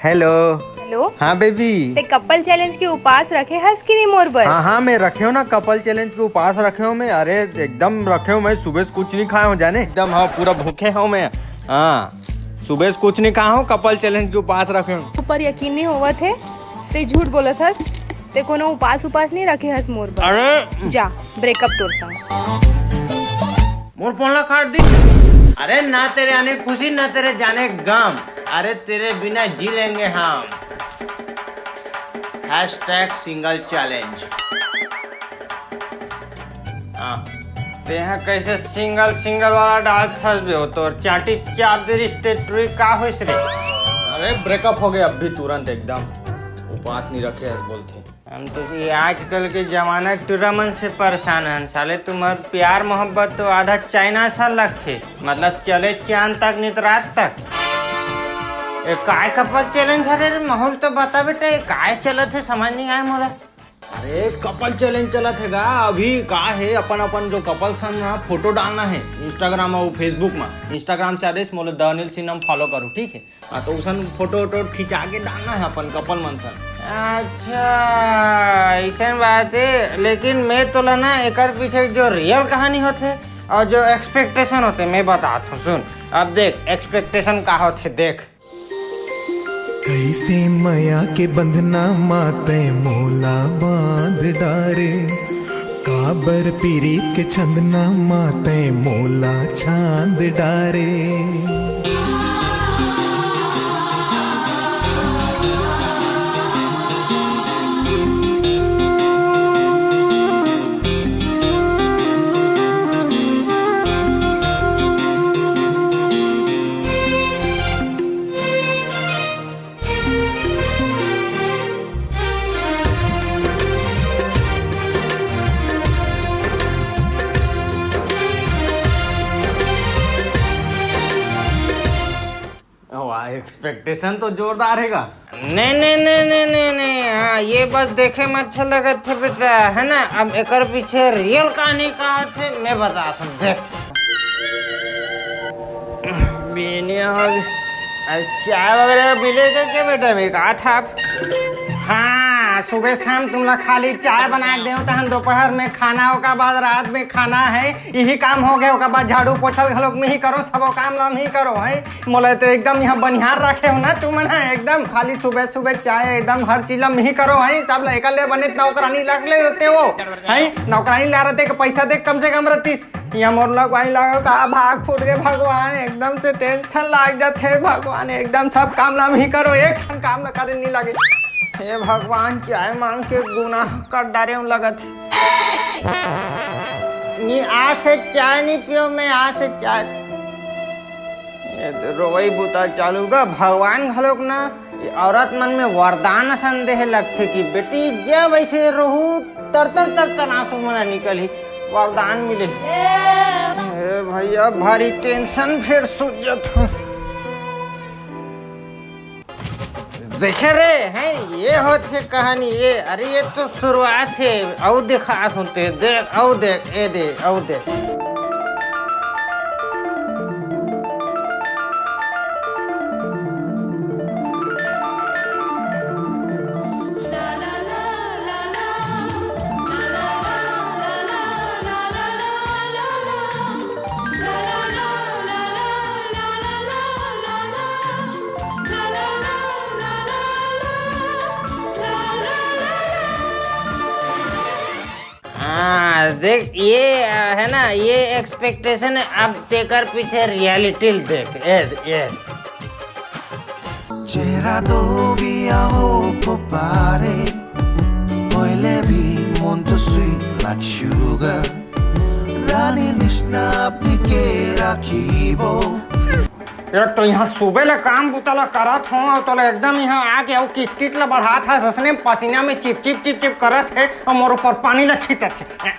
Hello. Hello. हाँ baby. ते couple challenge के उपास रखे हस कि नहीं मोर बर? हाँ मैं रखे हूँ ना, कपल चैलेंज के उपास रखे हूँ मैं। अरे एकदम रखे हूँ मैं, सुबह से कुछ नहीं खाया हूँ जाने, एकदम हाँ पूरा भूखे हूँ मैं। हाँ सुबह से कुछ नहीं खाया हूँ, कपल चैलेंज के उपास रखे हूँ। ऊपर यकीन नहीं होवत है, ते झूठ बोलत हस। ते कोनो उपास नहीं रखे हस मोर बर। अरे जा ब्रेकअप तोर संग। मोर पोला काट दी। अरे ना तेरे आने खुशी ना तेरे जाने गम, अरे तेरे बिना जी लेंगे हम। Hashtag single challenge. हाँ ते यहाँ कैसे सिंगल सिंगल वाला डाल फंस भी हो तो चाटी चार देरी स्टेटरी का हो रे। अरे ब्रेकअप हो गया अभी तुरंत, एकदम उपास नहीं रखे ऐसे बोलते हम तो। ये आजकल के जमाना चुरामन से परेशान है साले। तुम्हार प्यार मोहब्बत तो आधा चाइना सा लगते, मतलब चले चांद तक नहीं तो रात तक। ये काय कपल चैलेंज है रे? माहौल तो बता बेटा, ये काय चलत है समझ नहीं आया मोला। अरे कपल चैलेंज चलत है गा अभी। का है अपन अपन जो कपल सन ना फोटो डालना है इंस्टाग्राम और फेसबुक में। इंस्टाग्राम से आदेश मोले द अनिल सिन्हा फॉलो करो, ठीक है? हाँ तो उसन फोटो वोटो खिंचा के डालना है अपन कपल मन सन। अच्छा ऐसा बात है, लेकिन मैं तो ना एक पीछे जो रियल कहानी होते और जो एक्सपेक्टेशन होते मैं बताता हूँ, सुन। अब देख एक्सपेक्टेशन का होते, देख कैसे माया के बंधना माते मोला बांध डारे, काबर पीरीत के छंदना माते मोला छांद डारे। एक्सपेक्टेशन तो जोरदार हैगा। नहीं नहीं नहीं नहीं नहीं नहीं, हाँ ये बस देखे में अच्छा लगा था बेटा, है ना? अब एक पीछे रियल कहानी का थे मैं बताता हूँ, देख। चाय वगैरह मिलेगा क्या बेटा? मैं कहा था आप। हाँ सुबह शाम तुम लोग खाली चाय बना दे तो हम दोपहर में खाना होगा, बाद रात में खाना है, यही काम हो गया। बाद झाड़ू पोछल घलोक में ही करो, सबो काम लाम ही करो है। मोला तो एकदम यहाँ बनिहार रखे हो ना तुम ना, एकदम खाली सुबह सुबह चाय एकदम हर चीज में ही करो है। सब लड़का ले बने नौकरानी लग ले देते हो है, नौकरानी ला रहे थे पैसा दे कम से कम रतीस। यहाँ मोर लोग वही लगा का भाग फूट गए भगवान, एकदम से टेंशन लाग जाते भगवान। एकदम सब काम लाम ही करो, एक ठन काम न करे नहीं लगे। हे भगवान चाय मांग के गुनाह कर डारे हूँ लगत। नहीं आज से चाय नहीं पियो मैं, आज से चाय। ये तो रोई बुता चालू का भगवान घलोक ना औरत मन में वरदान संदेह लगते कि बेटी जब ऐसे रहू तर आंसू मना निकल ही वरदान मिले। भैया भारी टेंशन फिर सूझत हो। देखे रे हैं ये होते कहानी ये। अरे ये तो शुरुआत है, औ दिखा होते देख, औ देख ए दे औ देख। देख ये है ना, ये एक्सपेक्टेशन है। अब तेकर पीछे रियलिटी देख। ये चेहरा दो बिया हो popare, moile भी mon to sweet like sugar, रानी निष्ठा अपनी के राखीबो। एक तो यहाँ सुबह ले काम बुतला करत हो तो एकदम यहाँ आके और किचकिच ला बढ़ा था, ससने पसीना में चिप चिप करत है और मोर ऊपर पानी ला छीटत है।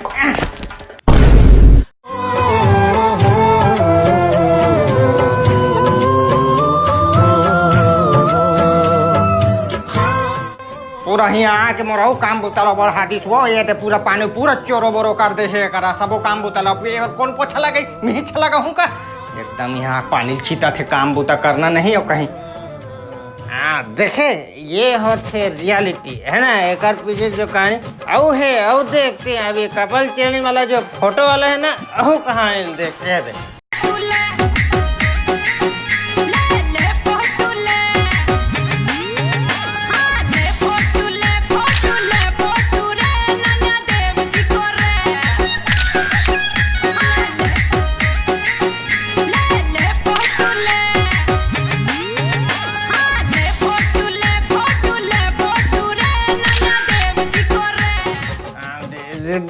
पूरा यहाँ आके मोरा काम बुतला बढ़ा दिस वो, ये तो पूरा पानी पूरा चोरो बोरो कर दे है करा, सबो काम बुतला कौन पोछा लगे नहीं छला हूँ का। एकदम यहाँ पानी छीता थे, काम बूता करना नहीं हो कहीं। हाँ देखे ये होते रियलिटी है ना, एक पीछे जो कहानी औ है औ देखते हैं। अभी कपल चैलेंज वाला जो फोटो वाला है ना, औ कहानी देखते हैं।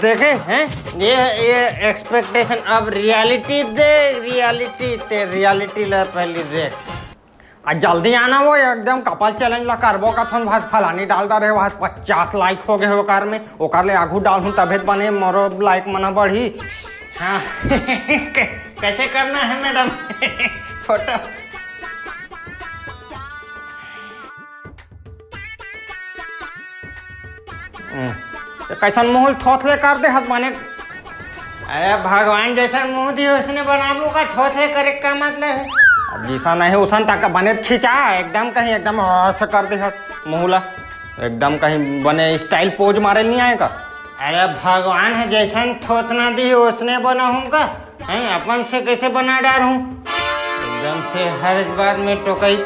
देखे हैं ये एक्सपेक्टेशन अब रियलिटी दे, रियलिटी ला पहले देख। आज जल्दी आना वो एकदम कपल चैलेंज ला करबो का थोन भात फलानी डाल दा रहे वहां 50 लाइक हो गए हो कार में ओकर ले आगू डाल हूं तबेत बने मोरो लाइक मना बढ़ी। हाँ कैसे करना है मैडम फोटो? तो कैसन मुंह थोथले कर दे हस बने। अरे भगवान जैसा मुंह दिए उसने बनाबू का थोथले करे का मतलब है? अब जैसा नहीं उसन तक बने खिंचा एकदम कहीं एकदम ऐसा कर दे हस मुंहला एकदम कहीं बने स्टाइल पोज मारे नहीं आएगा। अरे भगवान है जैसा थोथना दी उसने बनाऊंगा है अपन से कैसे बना डाल हूँ एकदम से हर एक बार में टोकई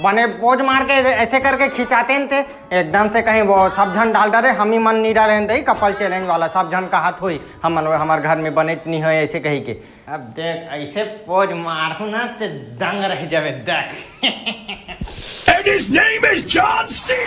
बने पोज मार के ऐसे करके खिंचाते थे एकदम से कहीं वो सब जन डाल डाले हम ही मन नहीं डाले थे कपल चैलेंज वाला सब जन का हाथ हुई हम हमारे घर में बने नहीं हो ऐसे कही के। अब देख ऐसे पोज मारू ना तो दंग रह जावे देख। And his name is John C.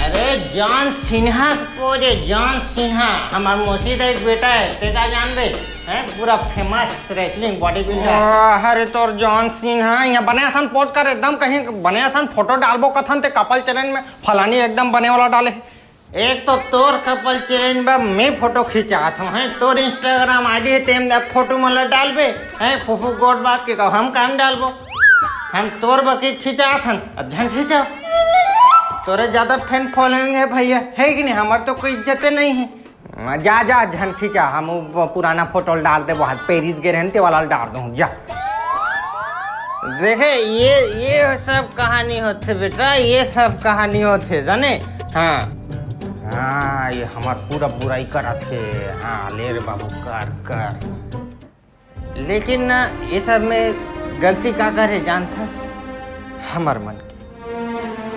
अरे जॉन सिन्हा पोज है, जॉन सिन्हा हमार मौसी का एक बेटा है तेरा जानबे है पूरा फेमस रेसलिंग बॉडी बिल्डर। अरे तोर जॉन सिन्हा यहाँ बने आसान पोज कर एकदम कहीं बने आसान फोटो डालबो कथन ते कपल चैलेंज में फलानी एकदम बने वाला डाले। एक तो तोर कपल चैलेंज में मैं फोटो खिंचाता हूँ है तोर इंस्टाग्राम आईडी है तेम फोटो मतलब डालबे है फूफू गोड बात के कहो हम काम डालबो हम तोर बकी खिंचात हन अध्ययन खिंचाओ तोरे ज्यादा फैन फॉलोइंग है भैया है कि नहीं हमारे तो कोई इज्जत नहीं है। जा जा झन खींचा हम पुराना फोटो डाल दे बहुत पेरिस गए रहते वाला डाल दूँ जा। देखे ये सब कहानी होते बेटा ये सब कहानी होते जाने। हाँ हाँ ये हमार पूरा बुराई करा थे। हाँ ले रे बाबू कर लेकिन ना ये सब में गलती का करे जानता हमार मन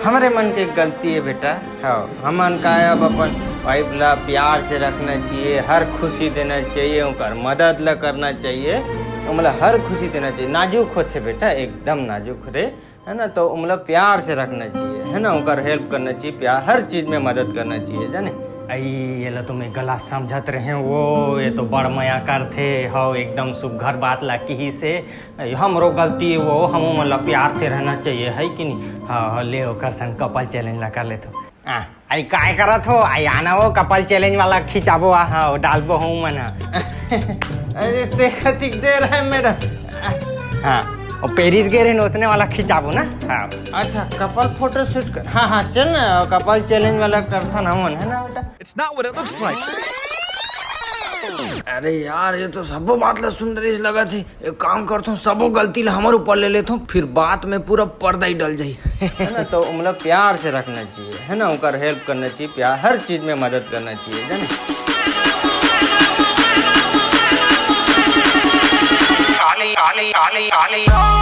हमारे मन की गलती है बेटा। हाँ हमन का अब अपन वाइफ ला प्यार से रखना चाहिए हर खुशी देना चाहिए उनका मदद ला करना चाहिए मतलब हर खुशी देना चाहिए। नाजुक होते बेटा एकदम नाजुक रे है ना तो मतलब प्यार से रखना चाहिए है ना उनका हेल्प करना चाहिए प्यार हर चीज़ में मदद करना चाहिए जाने। आई ये ला तुम्हें गलत समझत रहे वो ये तो बड़ मया कर थे हो एकदम सुघर बात ला की से हमरो गलती है वो हम मतलब प्यार से रहना चाहिए है कि नहीं। हाँ ले कर सन कपल चैलेंज ला कर ले तो आई काय करत हो आई आना वो कपल चैलेंज वाला खिंचाबो हाँ डालबो हूँ मना। अरे देखा दिख दे रहा है मैडम। हाँ और पेरिस गए रहे नोचने वाला खिंचाबो ना। हाँ अच्छा कपल फोटो शूट कर हाँ चल ना कपल चैलेंज वाला करता ना मन है ना बेटा। It's not what it looks like. अरे यार ये तो सबो बात ला सुंदर लगा थी एक काम करता हूँ सबो गलती ला हमारे ऊपर ले लेता हूँ फिर बात में पूरा पर्दा ही डल जाये है ना तो मतलब प्यार से रखना चाहिए है ना उनका हेल्प करना चाहिए प्यार हर चीज में मदद करना चाहिए है ना। Ali, Ali, Ali, Ali.